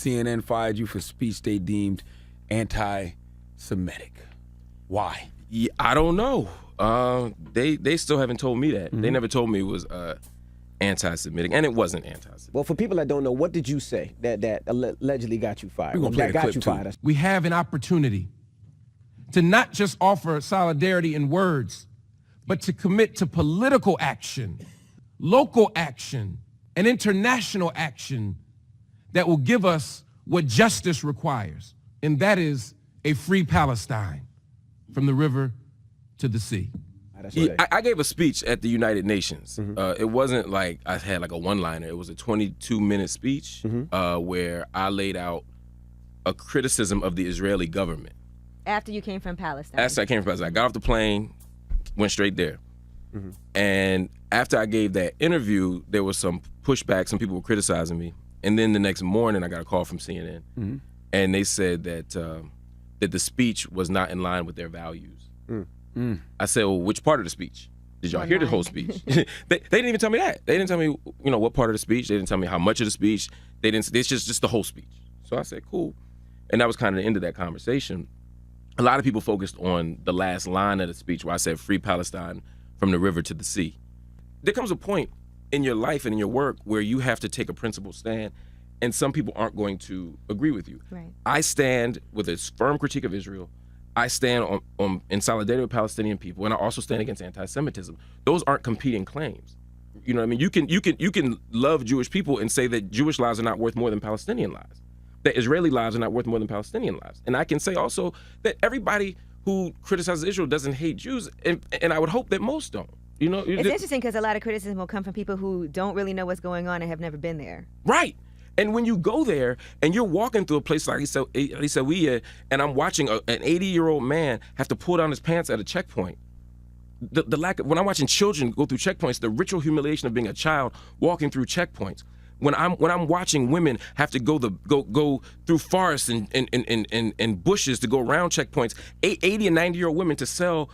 CNN fired you for speech they deemed anti-Semitic. Why? Yeah, I don't know. They still haven't told me that. They never told me it was anti-Semitic, and it wasn't anti-Semitic. Well, for people that don't know, what did you say that allegedly got you fired? We're gonna play the clip, too. We have an opportunity to not just offer solidarity in words, but to commit to political action, local action, and international action that will give us what justice requires, and that is a free Palestine from the river to the sea. Yeah, I gave a speech at the United Nations. It wasn't like I had like a one-liner. It was a 22-minute speech where I laid out a criticism of the Israeli government. After you came from Palestine? After I came from Palestine. I got off the plane, went straight there. And after I gave that interview, there was some pushback. Some people were criticizing me. And then the next morning, I got a call from CNN. And they said that the speech was not in line with their values. I said, well, which part of the speech? Did y'all hear the whole speech? They didn't even tell me that. They didn't tell me, what part of the speech. They didn't tell me how much of the speech. They didn't. It's just the whole speech. So I said, cool. And that was kind of the end of that conversation. A lot of people focused on the last line of the speech where I said, free Palestine from the river to the sea. There comes a point in your life and in your work where you have to take a principled stand, and some people aren't going to agree with you. Right. I stand with a firm critique of Israel. I stand in solidarity with Palestinian people, and I also stand against anti-Semitism. Those aren't competing claims. You know what I mean? You can love Jewish people and say that Jewish lives are not worth more than Palestinian lives, that Israeli lives are not worth more than Palestinian lives. And I can say also that everybody who criticizes Israel doesn't hate Jews, and I would hope that most don't. It's interesting because a lot of criticism will come from people who don't really know what's going on and have never been there. Right. And when you go there and you're walking through a place like Isawiya, and I'm watching an 80-year-old man have to pull down his pants at a checkpoint. The lack of, when I'm watching children go through checkpoints, the ritual humiliation of being a child walking through checkpoints. When I'm watching women have to go through forests and bushes to go around checkpoints, 80 and 90-year-old women to sell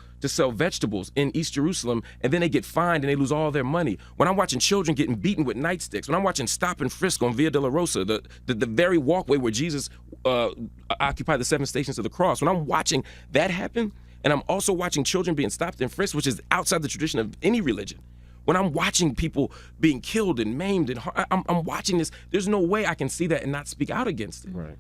vegetables in East Jerusalem, and then they get fined and they lose all their money. When I'm watching children getting beaten with nightsticks, when I'm watching stop and frisk on Via Dolorosa, the very walkway where Jesus occupied the 7 stations of the cross, when I'm watching that happen, and I'm also watching children being stopped and frisked, which is outside the tradition of any religion. When I'm watching people being killed and maimed, and I'm watching this, there's no way I can see that and not speak out against it. Right.